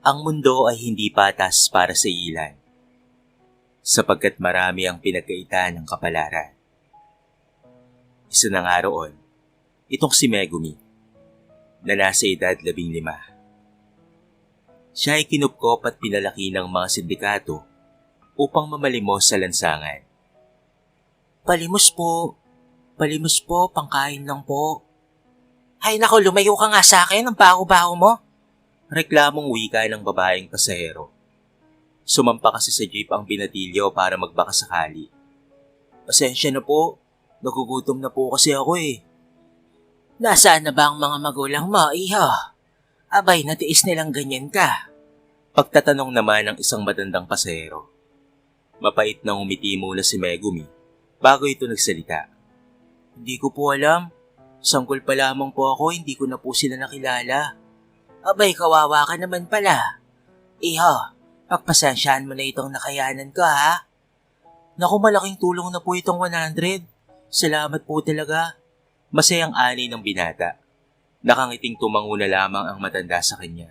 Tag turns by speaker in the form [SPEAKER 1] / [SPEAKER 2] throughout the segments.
[SPEAKER 1] Ang mundo ay hindi patas para sa ilan, sapagkat marami ang pinagkaitan ng kapalaran. Isa na nga roon, itong si Megumi, na nasa edad 15. Siya ay kinupkop at pinalaki ng mga sindikato upang mamalimos sa lansangan. Palimos po, pangkain lang po. Ay nako, lumayo ka nga sa akin, ang baho-baho mo. Reklamong wika ng babaeng pasahero. Sumampa kasi sa jeep ang binatilyo para magbaka sakali. Pasensya na po, nagugutom na po kasi ako eh. Nasaan na ba ang mga magulang mo, iho? Abay, natiis nilang ganyan ka. Pagtatanong naman ng isang matandang pasahero. Mapait na umiti muna si Megumi bago ito nagsalita. Hindi ko po alam. Sanggol pa lamang po ako, hindi ko na po sila nakilala. Abay, kawawa ka naman pala. Iho, pagpasensyahan mo na itong nakayanan ko ha. Naku, malaking tulong na po itong 100. Salamat po talaga. Masayang ani ng binata. Nakangiting tumango na lamang ang matanda sa kanya.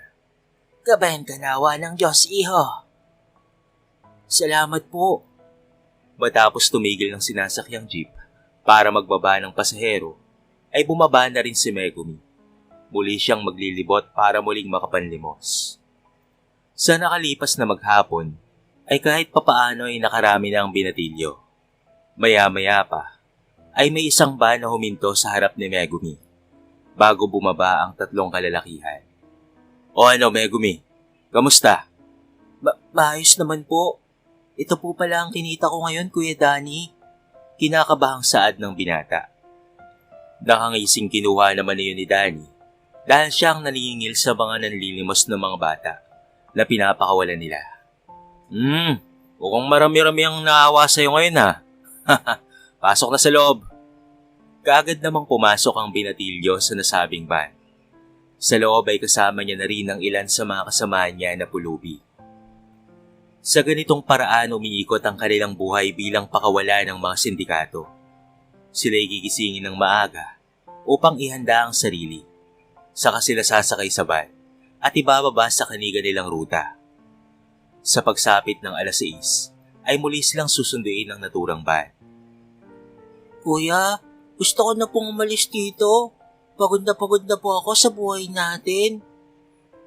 [SPEAKER 1] Gabayan ka nawa ng Diyos, iho. Salamat po. Matapos tumigil ng sinasakyang jeep para magbaba ng pasahero, ay bumaba na rin si Megumi. Muli siyang maglilibot para muling makapanlimos. Sa nakalipas na maghapon, ay kahit papaano ay nakarami na ang binatilyo. Maya-maya pa, ay may isang van na huminto sa harap ni Megumi, bago bumaba ang tatlong kalalakihan. O ano, Megumi? Kamusta? Maayos naman po. Ito po pala ang kinita ko ngayon, Kuya Danny. Kinakabahang saad ng binata. Nakangising kinuha naman niyon ni Danny dahil siyang naningil sa mga nanlilimos ng mga bata na pinapakawalan nila. Mukhang marami-rami ang naawa sa'yo ngayon ha. Pasok na sa loob. Kaagad namang pumasok ang binatilyo sa nasabing van. Sa loob ay kasama niya na rin ang ilan sa mga kasama niya na pulubi. Sa ganitong paraan umiikot ang kanilang buhay bilang pakawala ng mga sindikato. Sila'y gigisingin ng maaga upang ihanda ang sarili. Saka sila sasakay sa van at ibababa sa kaniga nilang ruta. Sa pagsapit ng alas 6, ay muli silang susunduin ng naturang van. Kuya, gusto ko na pong umalis dito. Pagod na po ako sa buhay natin.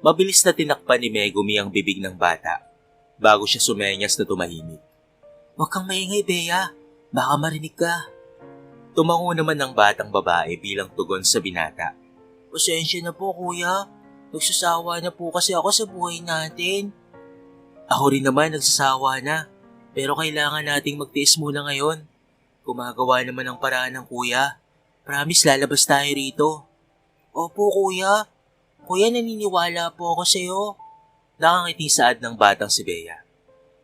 [SPEAKER 1] Mabilis na tinakpan ni Megumi ang bibig ng bata bago siya sumenyas na tumahimik. Huwag kang maingay, Bea. Baka marinig ka. Tumango naman ang batang babae bilang tugon sa binata. Pasensya na po, kuya. Nagsasawa na po kasi ako sa buhay natin. Ako rin naman nagsasawa na. Pero kailangan nating magtiis muna ngayon. Gumagawa naman ang paraan ng kuya. Promise, lalabas tayo rito. Opo, kuya. Kuya, naniniwala po ako sa'yo. Nakangiting saad ng batang si Bea.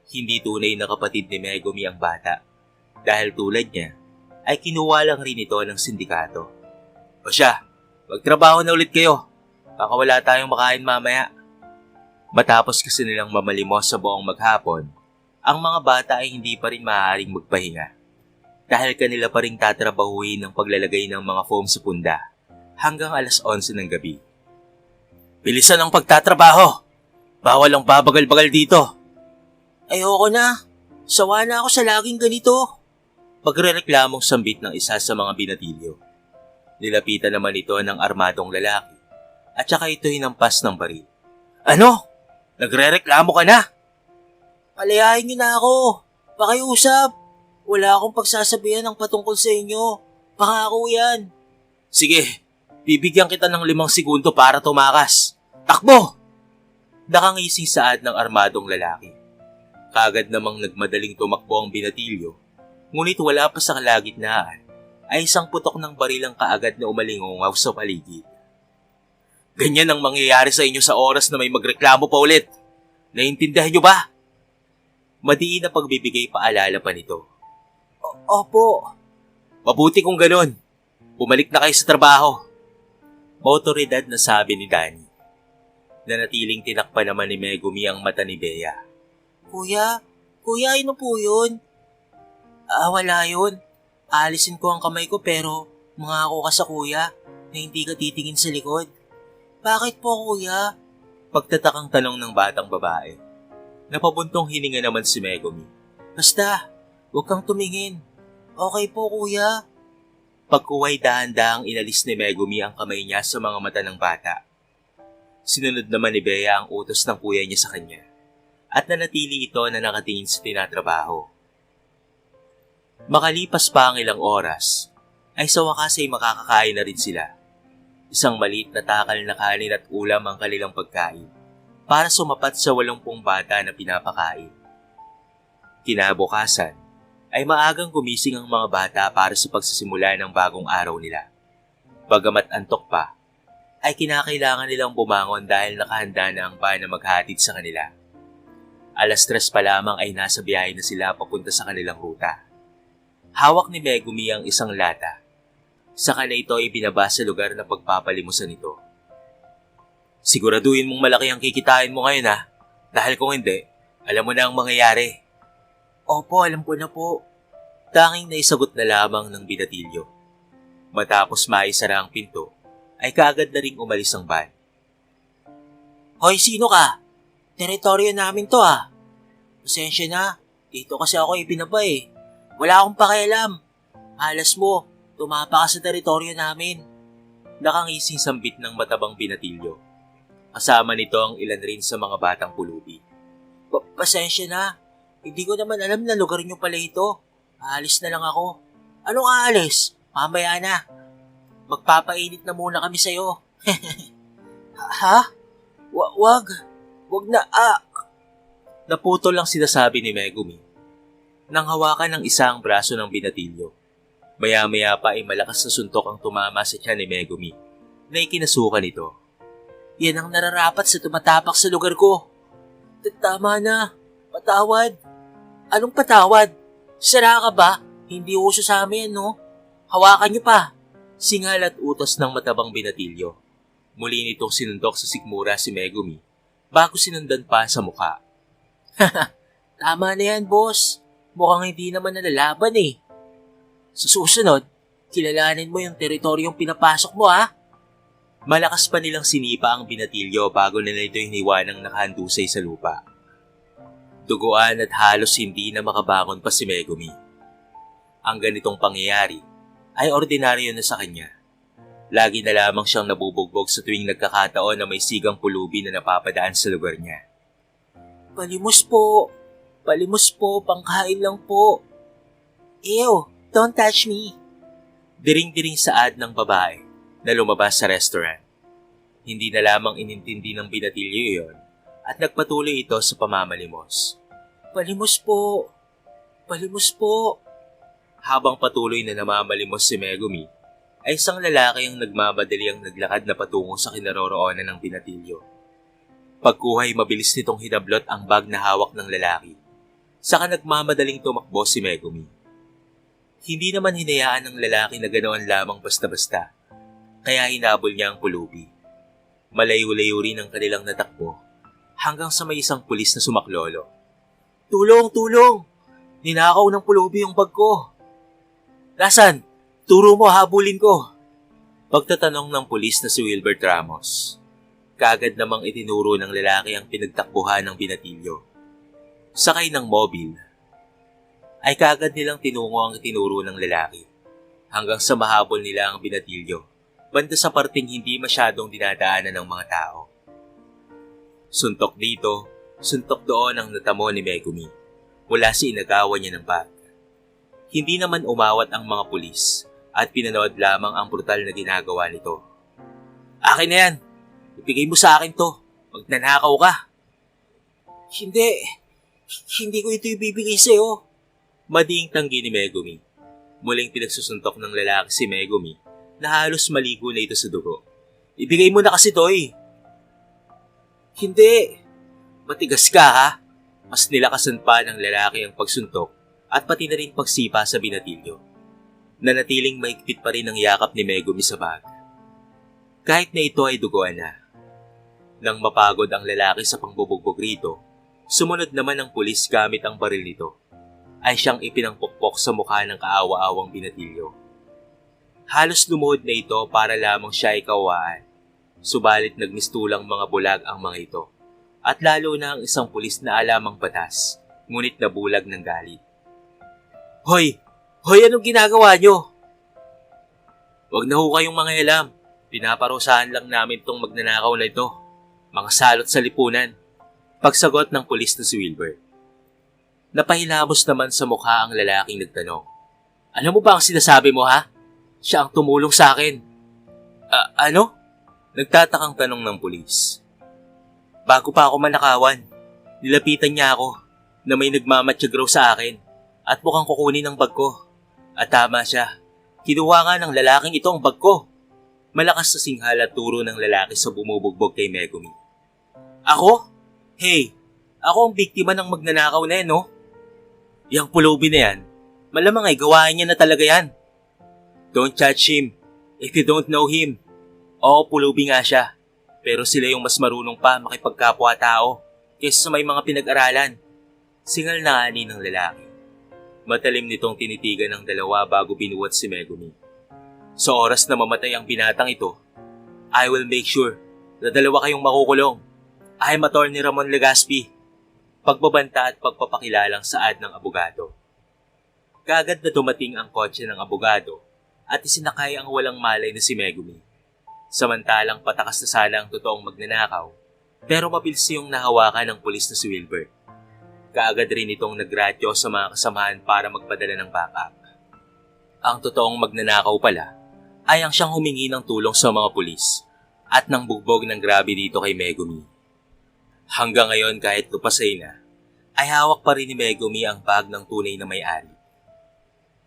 [SPEAKER 1] Hindi tunay na kapatid ni Megumi ang bata. Dahil tulad niya, ay kinuha lang rin ito ng sindikato. O siya, magtrabaho na ulit kayo. Baka wala tayong makain mamaya. Matapos kasi nilang mamalimos sa buong maghapon, ang mga bata ay hindi pa rin maaaring magpahinga. Dahil kanila pa rin tatrabahuin ng paglalagay ng mga foam sa punda hanggang alas 11 ng gabi. Bilisan ang pagtatrabaho! Bawal ang babagal-bagal dito. Ayoko na. Sawa na ako sa laging ganito. Pagrereklamong sambit ng isa sa mga binatilyo. Nilapitan naman ito ng armadong lalaki at saka ito hinampas ng baril. Ano? Nagrereklamo ka na? Palayain niyo na ako. Pakiusap. Wala akong pagsasabihan ng patungkol sa inyo. Pangako yan. Sige, bibigyan kita ng 5 segundo para tumakas. Takbo! Nakangising saad ng armadong lalaki. Kaagad namang nagmadaling tumakbo ang binatilyo. Ngunit wala pa sa kalagitnaan ay isang putok ng baril ang kaagad na umalingongaw sa paligid. Ganyan ang mangyayari sa inyo sa oras na may magreklamo pa ulit. Naiintindihan niyo ba? Madiin na pagbibigay paalala pa nito. Opo. Mabuti kung ganun. Bumalik na kayo sa trabaho. Mautoridad na sabi ni Danny. Nanatiling tinakpan naman ni Megumi ang mata ni Bea. Kuya, ano po yun? Wala yun. Aalisin ko ang kamay ko pero mangako ka sa kuya na hindi ka titingin sa likod. Bakit po, kuya? Pagtatakang tanong ng batang babae. Napabuntong hininga naman si Megumi. Basta, huwag kang tumingin. Okay po, kuya. Pagkuway dahan-dahang inalis ni Megumi ang kamay niya sa mga mata ng bata. Sinunod naman ni Bea ang utos ng kuya niya sa kanya at nanatili ito na nakatingin sa tinatrabaho. Makalipas pa ang ilang oras, ay sa wakas ay makakakain na rin sila. Isang maliit na takal na kanin at ulam ang kanilang pagkain para sumapat sa 80 bata na pinapakain. Kinabukasan, ay maagang gumising ang mga bata para sa pagsisimula ng bagong araw nila. Bagamat antok pa, ay kinakailangan nilang bumangon dahil nakahanda na ang van na maghatid sa kanila. 3:00 pa lamang ay nasa biyahe na sila papunta sa kanilang ruta. Hawak ni Megumi ang isang lata. Saka na ito ay binaba sa lugar na pagpapalimusan nito. Siguraduhin mong malaki ang kikitain mo ngayon dahil kung hindi, alam mo na ang mangyayari. Opo, alam ko na po. Tanging naisagot na lamang ng binatilyo. Matapos maisara ang pinto, ay kaagad na ring umalis ang van. Hoy, sino ka? Teritoryo namin to Pasensya na, dito kasi ako ibinaba Wala akong pakialam. Alas mo, tumapa ka sa teritoryo namin. Nakangising sambit ng matabang binatilyo. Kasama nito ang ilan rin sa mga batang pulubi. Pasensya na. Hindi ko naman alam na lugar niyo pala ito. Aalis na lang ako. Anong aalis? Mamaya na. Magpapainit na muna kami sa'yo. Ha? Wag na Naputol lang sinasabi ni Megumi. Nang hawakan ng isang braso ng binatilyo. Maya-maya pa ay malakas na suntok ang tumama sa tiyan ni Megumi na ikinasukan ito. Yan ang nararapat sa tumatapak sa lugar ko. Tama na. Patawad. Anong patawad? Sara ka ba? Hindi uso sa amin, no? Hawakan niyo pa. Singal at utos ng matabang binatilyo. Muli nitong sinundok sa sikmura si Megumi bago sinundan pa sa mukha. Tama na yan, boss. Mukhang hindi naman nalalaban Sa susunod, kilalanin mo yung teritoryong pinapasok mo, Malakas pa nilang sinipa ang binatilyo bago nila ito hiniwanang nakahandusay sa lupa. Duguan at halos hindi na makabangon pa si Megumi. Ang ganitong pangyayari ay ordinaryo na sa kanya. Lagi na lamang siyang nabubugbog sa tuwing nagkakataon na may sigang pulubi na napapadaan sa lugar niya. Palimos po, pangkain lang po. Ew, don't touch me. Diring-diring saad ng babae na lumabas sa restaurant. Hindi na lamang inintindi ng binatilyo iyon at nagpatuloy ito sa pamamalimos. Palimos po. Habang patuloy na namamalimos si Megumi, ay isang lalaki ang nagmamadali ang naglakad na patungo sa kinaroroonan ng binatilyo. Pagkuhay mabilis nitong hinablot ang bag na hawak ng lalaki. Saka nagmamadaling tumakbo si Megumi. Hindi naman hinayaan ng lalaki na ganoon lamang basta-basta, kaya hinabol niya ang pulubi. Malayo-layo rin ang kanilang natakbo hanggang sa may isang pulis na sumaklolo. Tulong! Ninakaw ng pulubi yung bag ko. Nasaan? Turo mo, habulin ko. Pagtatanong ng pulis na si Wilbert Ramos, kaagad namang itinuro ng lalaki ang pinagtakbuhan ng binatilyo. Sakay ng mobil, ay kaagad nilang tinungo ang itinuro ng lalaki hanggang sa mahabol nila ang binatilyo banda sa parting hindi masyadong dinadaanan ng mga tao. Suntok dito, suntok doon ang natamo ni Megumi mula sa inagawan niya ng bag. Hindi naman umawat ang mga pulis at pinanood lamang ang brutal na ginagawa nito. Akin na yan! Ibigay mo sa akin to! Magnanakaw ka! Hindi ko ito ibibigay sa'yo. Madiing tanggi ni Megumi. Muling pinagsusuntok ng lalaki si Megumi na halos maligo na ito sa dugo. Ibigay mo na kasi to Hindi. Matigas ka Mas nilakasan pa ng lalaki ang pagsuntok at pati na rin pagsipa sa binatilyo. Nanatiling maigpit pa rin ang yakap ni Megumi sa bag. Kahit na ito ay duguan na. Nang mapagod ang lalaki sa pangbubugbog rito, sumunod naman ang pulis gamit ang baril nito. Ay siyang ipinangpukpok sa mukha ng kaawa-awang binatilyo. Halos lumuhod na ito para lamang siya ay kawaan. Subalit nagmistulang mga bulag ang mga ito. At lalo na ang isang pulis na alamang batas, ngunit nabulag ng galit. Hoy! Hoy, anong ginagawa nyo? Huwag na ho kayong manghialam. Pinaparusahan lang namin tong magnanakaw na ito. Mga salot sa lipunan. Pagsagot ng pulis na si Wilbert. Napahilamos naman sa mukha ang lalaking nagtanong. Ano mo ba ang sinasabi mo, ha? Siya ang tumulong sa akin. Ano? Nagtatakang tanong ng pulis. Bago pa ako manakawan, nilapitan niya ako na may nagmamatsyag raw sa akin at mukhang kukunin ang bag ko. At tama siya. Kinuha nga ng lalaking ito ang bag ko. Malakas na singhala turo ng lalaki sa bumubugbog kay Megumi. Ako? Hey, ako ang biktima ng magnanakaw na yan, no? Yang pulubi na yan, malamang ay gawain niya na talaga yan. Don't judge him if you don't know him. Oo, pulubi nga siya. Pero sila yung mas marunong pa makipagkapwa-tao kaysa sa may mga pinag-aralan. Singal na ani ng lalaki. Matalim nitong tinitigan ng dalawa bago binuwat si Megumi. Sa oras na mamatay ang binatang ito, I will make sure na dalawa kayong makukulong. I am Atty. Ramon Legaspi. Pagbabanta at pagpapakilalang saad ng abogado. Kaagad na dumating ang kotse ng abogado at isinakay ang walang malay na si Megumi. Samantalang patakas na sana ang totoong magnanakaw, pero mabilis yung nahawakan ng pulis na si Wilbert. Kaagad rin itong nagradyo sa mga kasamahan para magpadala ng backup. Ang totoong magnanakaw pala ay ang siyang humingi ng tulong sa mga pulis at nang bugbog ng grabe dito kay Megumi. Hanggang ngayon kahit lupasay na, ay hawak pa rin ni Megumi ang bag ng tunay na may-ari.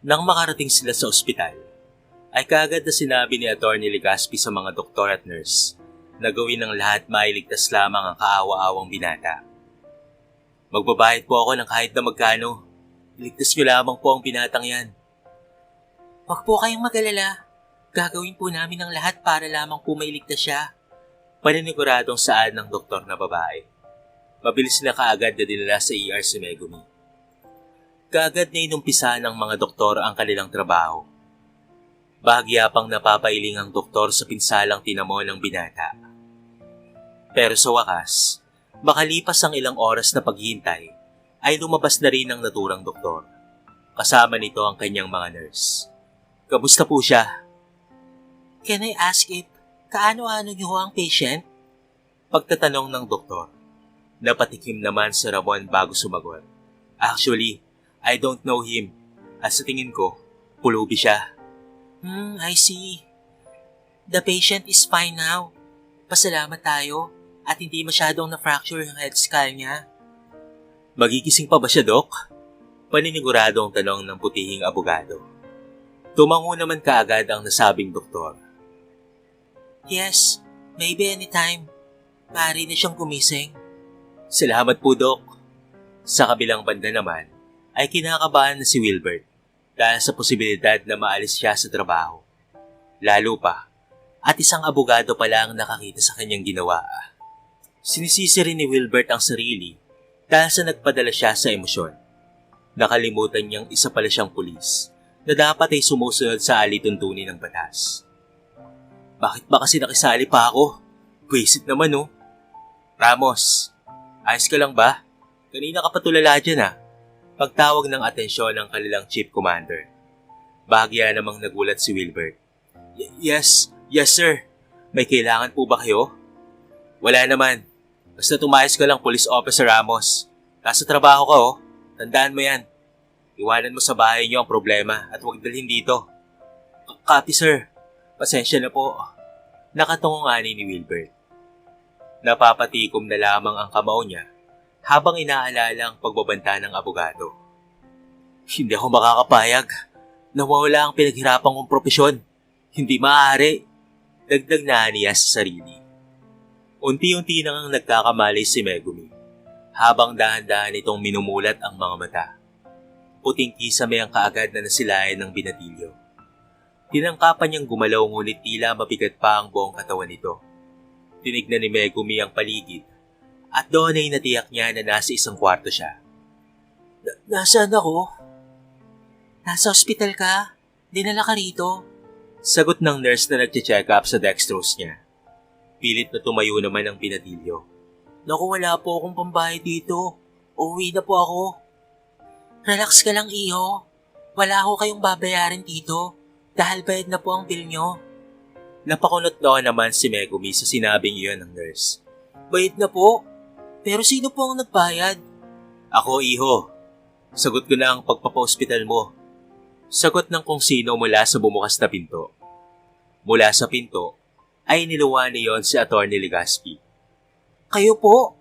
[SPEAKER 1] Nang makarating sila sa ospital, ay kaagad na sinabi ni Atty. Legaspi sa mga doktor at nurse na gawin ng lahat mailigtas lamang ang kaawa-awang binata. Magbabayad po ako ng kahit na magkano. Iligtas niyo lamang po ang binatang yan. Huwag po kayong mag-alala. Gagawin po namin ang lahat para lamang po mailigtas siya. Paniniguradong saad ng doktor na babae. Mabilis na kaagad na dinala sa ER si Megumi. Kaagad na inumpisa ng mga doktor ang kanilang trabaho. Bahagya pang napapailing ang doktor sa pinsalang tinamo ng binata. Pero sa wakas, makalipas ang ilang oras na paghihintay, ay lumabas na rin ang naturang doktor. Kasama nito ang kanyang mga nurse. Kamusta po siya? Can I ask if kaano-ano niyo ang patient? Pagtatanong ng doktor. Napatikim naman si Ramon bago sumagot. Actually, I don't know him. At sa tingin ko, pulubi siya. I see. The patient is fine now. Pasalamat tayo at hindi masyadong na-fracture yung head skull niya. Magigising pa ba siya, Dok? Paniniguradong tanong ng putihing abogado. Tumango naman kaagad ang nasabing doktor. Yes, maybe anytime. Maaari na siyang gumising. Salamat po, Dok. Sa kabilang banda naman, ay kinakabahan na si Wilbert dahil sa posibilidad na maalis siya sa trabaho. Lalo pa, at isang abogado pa lang nakakita sa kanyang ginawa. Sinisisi rin ni Wilbert ang sarili dahil sa nagpadala siya sa emosyon. Nakalimutan niyang isa pala siyang pulis na dapat ay sumusunod sa alituntunin ng batas. Bakit ba kasi nakisali pa ako? Pwisit naman, oh. Ramos, ayos ka lang ba? Kanina ka pa tulala dyan, ah. Pagtawag ng atensyon ng kanilang chief commander. Bahagya namang nagulat si Wilbert. Yes sir. May kailangan po ba kayo? Wala naman. Basta tumayos ka lang, Police Officer Ramos. Nasa trabaho ka, oh. Tandaan mo yan. Iwanan mo sa bahay niyo ang problema at huwag dalhin dito. Copy, sir. Pasensya na po. Nakatungong ani ni Wilbert. Napapatikom na lamang ang kamao niya habang inaalala ang pagbabanta ng abogado. Hindi ako makakapayag. Nawawala ang pinaghirapan kong propesyon. Hindi maaari. Dagdag na niya sa sarili. Unti-unti nang nagkakamali si Megumi habang dahan-dahan itong minumulat ang mga mata. Puting kisame ang kaagad na nasilayan ng binatilyo. Tinangkapan niyang gumalaw ngunit tila mabigat pa ang buong katawan nito. Tinignan ni Megumi ang paligid at doon ay natiyak niya na nasa isang kwarto siya. Nasaan ako? Nasa ospital ka? Dinala ka rito? Sagot ng nurse na nagche-check up sa dextrose niya. Pilit na tumayo naman ang binatilyo. Naku, wala po akong pambayad dito. Uuwi na po ako. Relax ka lang, iho. Wala ho kayong babayaran dito dahil bayad na po ang bill nyo. Napakunot noon naman si Megumi sa sinabing iyon ng nurse. Bayad na po? Pero sino po ang nagbayad? Ako, iho. Sagot ko na ang pagpapa-hospital mo. Sagot ng kung sino mula sa bumukas na pinto. Mula sa pinto ay niluwa niyon si Atty. Legaspi. Kayo po?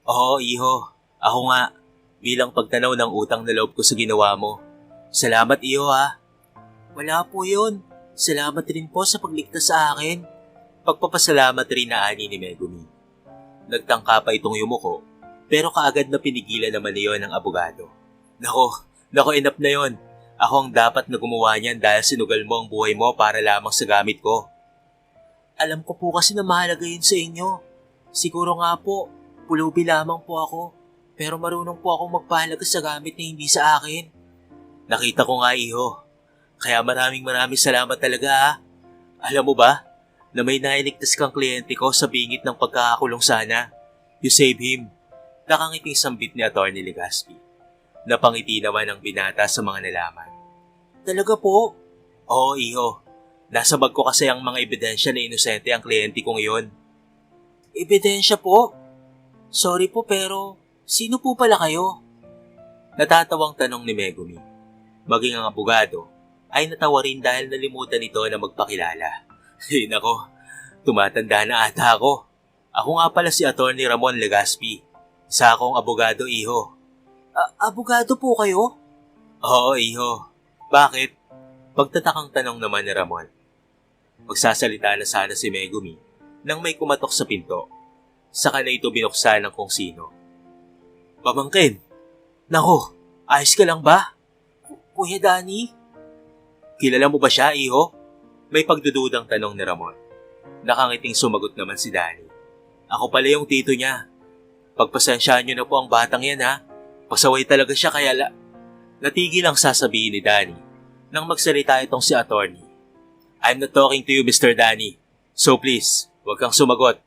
[SPEAKER 1] Oo, iho. Ako nga, bilang pagtanaw ng utang na loob ko sa ginawa mo. Salamat, iho ha. Wala po yun. Salamat rin po sa pagligtas sa akin. Pagpapasalamat rin na ani ni Megumi. Nagtangka pa itong yumuko, pero kaagad na pinigilan naman niyon ng abogado. Nako, enough na yon. Ako ang dapat na gumawa niyan dahil sinugal mo ang buhay mo para lamang sa gamit ko. Alam ko po kasi na mahalaga yun sa inyo. Siguro nga po, pulubi lamang po ako, pero marunong po akong magpahalaga sa gamit na hindi sa akin. Nakita ko nga, iho. Kaya maraming salamat talaga ha. Alam mo ba, na may nailigtas kang kliyente ko sa bingit ng pagkakakulong sana. You save him. Nakangiting sambit ni Atty. Legaspi. Napangiti naman ang binata sa mga nalaman. Talaga po? Oo, iho. Nasa bag ko kasi ang mga ebidensya na inosente ang kliyente kong iyon. Ebidensya po? Sorry po pero sino po pala kayo? Natatawang tanong ni Megumi. Maging ang abogado ay natawa rin dahil nalimutan nito na magpakilala. Nako, tumatanda na ata ako. Ako nga pala si Atty. Ramon Legaspi. Isa akong abogado, iho. Abogado po kayo? Oo, iho. Bakit? Pagtatakang tanong naman ni Ramon. Magsasalita na sana si Megumi nang may kumatok sa pinto. Saka na ito binuksan ng kung sino. Pamangkin! Nako, ayos ka lang ba? Kuya Danny? Kilala mo ba siya, iho? May pagdududang tanong ni Ramon. Nakangiting sumagot naman si Danny. Ako pala yung tito niya. Pagpasensyaan niyo na po ang batang yan ha. Pasaway talaga siya kaya Natigil ang sasabihin ni Danny nang magsalita itong si attorney. I'm not talking to you, Mr. Danny. So please, huwag kang sumagot.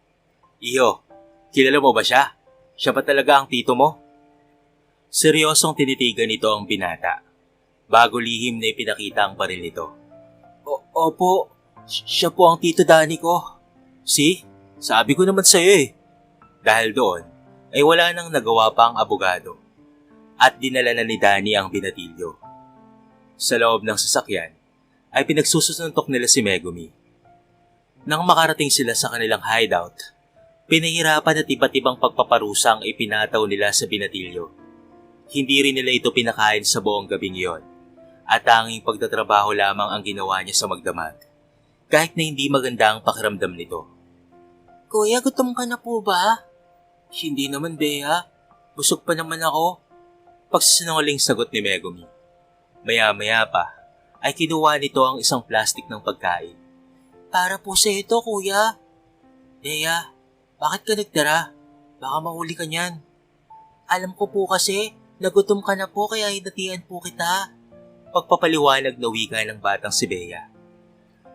[SPEAKER 1] Iho, kilala mo ba siya? Siya ba talaga ang tito mo? Seryosong tinitigan nito ang binata. Bago lihim na ipinakita ang baril nito. Opo, siya po ang tito Danny ko. See? Sabi ko naman sa'yo eh. Dahil doon, ay wala nang nagawa pa ang abogado. At dinala na ni Danny ang binatilyo. Sa loob ng sasakyan, ay pinagsusuntok nila si Megumi. Nang makarating sila sa kanilang hideout, pinahirapan at iba't ibang pagpaparusa ang ipinataw nila sa binatilyo. Hindi rin nila ito pinakain sa buong gabing iyon. At tanging pagtatrabaho lamang ang ginawa niya sa magdamag, kahit na hindi maganda ang pakiramdam nito. Kuya, gutom ka na po ba? Hindi naman, Bea. Busog pa naman ako. Pagsisinungaling sagot ni Megumi. Maya-maya pa, ay kinuha nito ang isang plastik ng pagkain. Para po sa ito, kuya. Bea, bakit ka nagdara? Baka mahuli ka niyan. Alam ko po kasi, nagutom ka na po kaya hinatian po kita. Pagpapaliwanag na wika ng batang si Bea.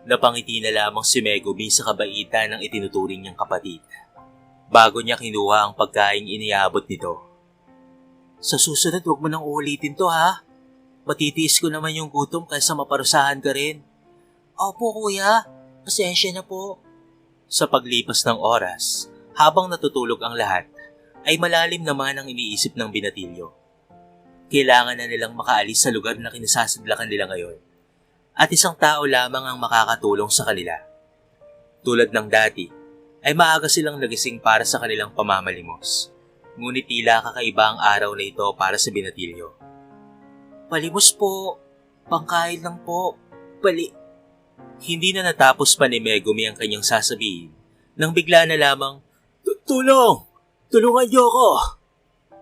[SPEAKER 1] Napangiti na lamang si Megumi sa kabaitan ng itinuturing niyang kapatid. Bago niya kinuha ang pagkaing iniabot nito. Sa susunod, huwag mo nang ulitin to ha. Matitiis ko naman yung gutom kaysa maparusahan ka rin. Opo kuya, pasensya na po. Sa paglipas ng oras, habang natutulog ang lahat, ay malalim naman ang iniisip ng binatilyo. Kailangan na nilang makaalis sa lugar na kinasasadlakan nila ngayon. At isang tao lamang ang makakatulong sa kanila. Tulad ng dati, ay maaga silang nagising para sa kanilang pamamalimos. Ngunit tila kakaiba ang araw na ito para sa binatilyo. Palimos po, pangkain lang po, Hindi na natapos pa ni Megumi ang kanyang sasabihin nang bigla na lamang, Tulong! Tulungan niyo ako!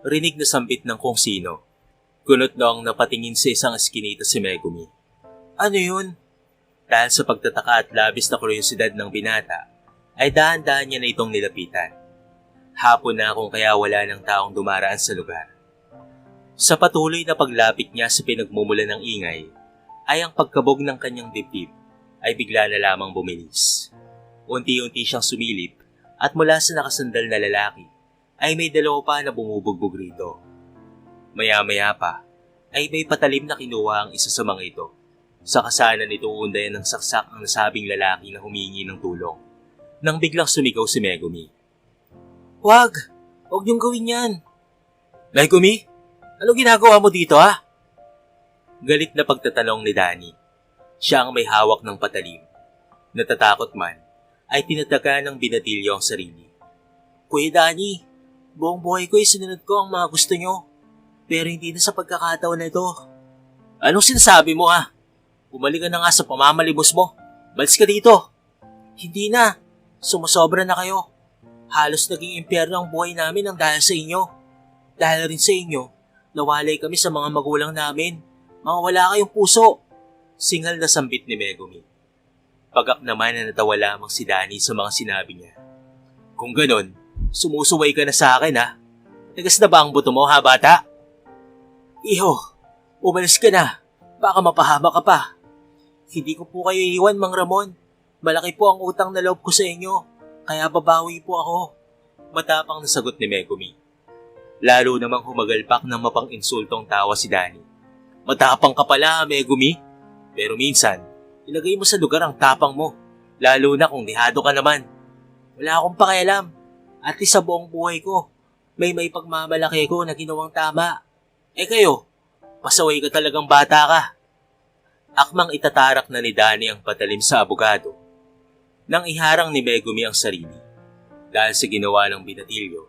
[SPEAKER 1] Rinig na sambit ng kung sino. Kunot noong napatingin sa isang eskinita si Megumi. Ano yun? Dahil sa pagtataka at labis na kuryosidad ng binata, ay dahan-dahan niya na itong nilapitan. Hapon na kung kaya wala ng taong dumaraan sa lugar. Sa patuloy na paglapit niya sa pinagmumulan ng ingay, ay ang pagkabog ng kanyang dibdib ay bigla na lamang bumilis. Unti-unti siyang sumilip at mula sa nakasandal na lalaki, ay may dalawa pa na bumubugbog rito. Maya-maya pa ay may patalim na kinuha ang isa sa mga ito. Sa kasanan nito undayan ng saksak ang nasabing lalaki na humingi ng tulong. Nang biglang sumigaw si Megumi. Huwag! Huwag niyong gawin yan! Megumi? Ano ginagawa mo dito ha? Galit na pagtatanong ni Danny. Siya ang may hawak ng patalim. Natatakot man, ay tinataga ng binatilyo ang sarili. Kuya Danny, buong buhay ko ay sinunod ko ang mga gusto niyo. Pero hindi na sa pagkakataon na ito. Anong sinasabi mo ha? Bumalik ka na nga sa pamamalimos mo. Balis ka dito. Hindi na. Sumusobra na kayo. Halos naging impyerno ang buhay namin ang dahil sa inyo. Dahil rin sa inyo, nawalay kami sa mga magulang namin. Mga wala kayong puso. Singal na sambit ni Megumi. Pagak naman na natawa lamang si Danny sa mga sinabi niya. Kung ganon, sumusuway ka na sa akin ha. Tigas na ba ang buto mo ha bata? Iho, umalis ka na. Baka mapahama ka pa. Hindi ko po kayo iwan, Mang Ramon. Malaki po ang utang na loob ko sa inyo, kaya babawi po ako. Matapang na sagot ni Megumi. Lalo namang humagalpak ng mapang-insultong tawa si Danny. Matapang ka pala, Megumi. Pero minsan, ilagay mo sa lugar ang tapang mo, lalo na kung dihado ka naman. Wala akong pakialam. At least sa buong buhay ko, may pagmamalaki ko na ginawang tama. Eh kayo, pasaway ka talagang bata ka. Akmang itatarak na ni Danny ang patalim sa abogado nang iharang ni Megumi ang sarili. Dahil sa ginawa ng binatilyo,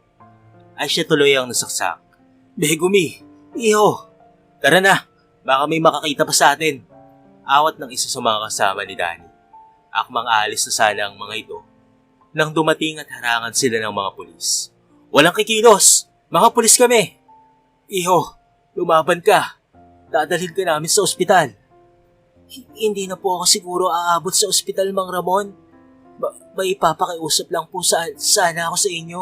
[SPEAKER 1] ay siya tuloy ang nasaksak. Megumi, iho, tara na, baka may makakita pa sa atin. Awat ng isa sa mga kasama ni Danny. Akmang aalis na sana ang mga ito nang dumating at harangan sila ng mga pulis. Walang kikilos, mga pulis kami. Iho, lumaban ka. Dadalhin ka namin sa ospital. Hindi na po ako siguro aabot sa ospital, Mang Ramon. May ipapakiusap lang po sana ako sa inyo.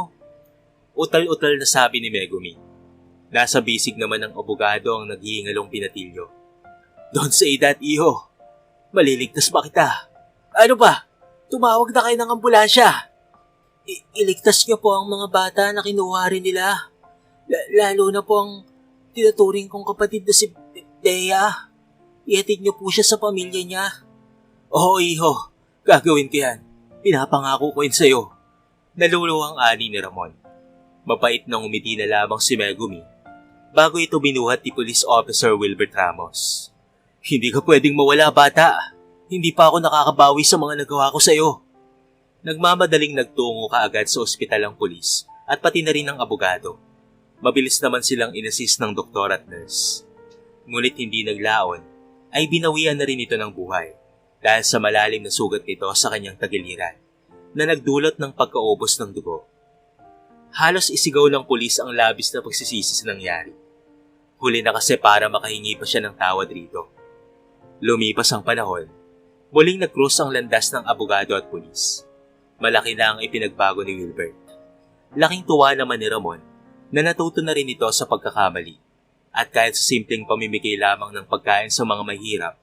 [SPEAKER 1] Utal-utal na sabi ni Megumi. Nasa bisig naman ng abogado ang naghihingalong binatilyo. Doon sa edad, iho. Maliligtas ba kita? Ano ba? Tumawag na kayo ng ambulansya. Iligtas niyo po ang mga bata na kinuha rin nila. Lalo na po ang tinuturing kong kapatid na si Bea. Ihatid niyo po siya sa pamilya niya. Oo, iho. Gagawin ko yan. Pinapangako ko yun sa'yo. Naluluwang ani ni Ramon. Mapait nang umiti na lamang si Megumi bago ito binuhat ni Police Officer Wilbert Ramos. Hindi ka pwedeng mawala, bata. Hindi pa ako nakakabawi sa mga nagawa ko sa'yo. Nagmamadaling nagtungo kaagad sa ospital ang pulis at pati na rin ang abogado. Mabilis naman silang inassist ng doktor at nurse. Ngunit hindi naglaon ay binawian na rin ito ng buhay dahil sa malalim na sugat nito sa kanyang tagiliran na nagdulot ng pagkaubos ng dugo. Halos isigaw ng pulis ang labis na pagsisisi sa nangyari. Huli na kasi para makahingi pa siya ng tawad rito. Lumipas ang panahon, muling nag-cross ang landas ng abogado at pulis. Malaki na ang ipinagbago ni Wilbert. Laking tuwa naman ni Ramon na natuto na rin ito sa pagkakamali. At kahit sa simpleng pamimigay lamang ng pagkain sa mga mahirap,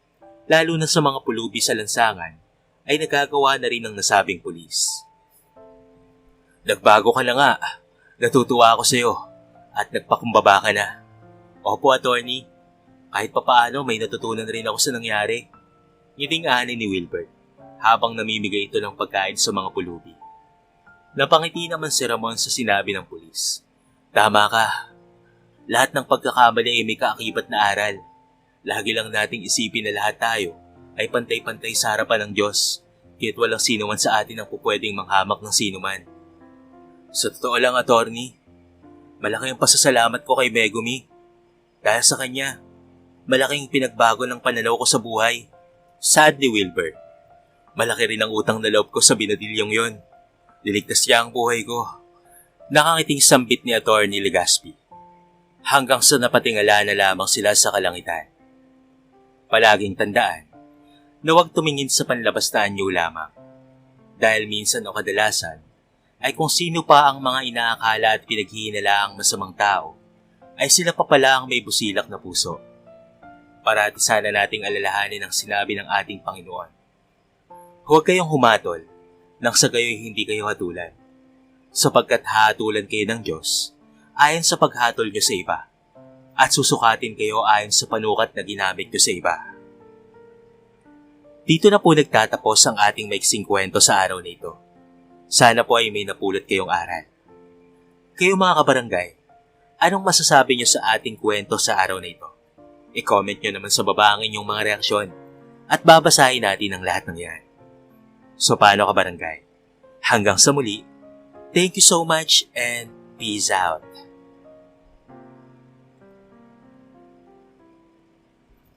[SPEAKER 1] lalo na sa mga pulubi sa lansangan, ay nagagawa na rin ng nasabing pulis. Nagbago ka na nga. Natutuwa ako sa iyo at nagpakumbaba ka na. Opo, attorney. Kahit papaano may natutunan rin ako sa nangyari. Ngiting ani ni Wilbert habang namimigay ito ng pagkain sa mga pulubi. Napangiti naman si Ramon sa sinabi ng pulis. Tama ka. Lahat ng pagkakamali ay may kaakibat na aral. Lagi lang nating isipin na lahat tayo ay pantay-pantay sa harapan ng Diyos, kaya't walang sino man sa atin ang pupwedeng manghamak ng sino man. Sa totoo lang, attorney, malaki ang pasasalamat ko kay Megumi. Dahil sa kanya, malaking pinagbago ng pananaw ko sa buhay. Sad ni Wilbert. Malaki rin ang utang na loob ko sa binadilyong yon. Niligtas niya ang buhay ko. Nakangiting sambit ni Attorney Legaspi. Hanggang sa napatingala na lamang sila sa kalangitan. Palaging tandaan na huwag tumingin sa panlabas na anyo lamang. Dahil minsan o kadalasan ay kung sino pa ang mga inaakala at pinaghihinalaang masamang tao ay sila pa pala ang may busilak na puso. Parati sana nating alalahanin ang sinabi ng ating Panginoon. Huwag kayong humatol nang sa gayo'y hindi kayo hatulan. sapagkat hatulan kayo ng Diyos ayon sa paghatol nyo sa iba, at susukatin kayo ayon sa panukat na ginamit nyo sa iba. Dito na po nagtatapos ang ating maiksing kwento sa araw na ito. Sana po ay may napulot kayong aral. Kayo mga kabarangay, anong masasabi nyo sa ating kwento sa araw na ito? I-comment nyo naman sa baba ang inyong mga reaksyon at babasahin natin ang lahat ng yan. So paano kabarangay? Hanggang sa muli, thank you so much and peace out.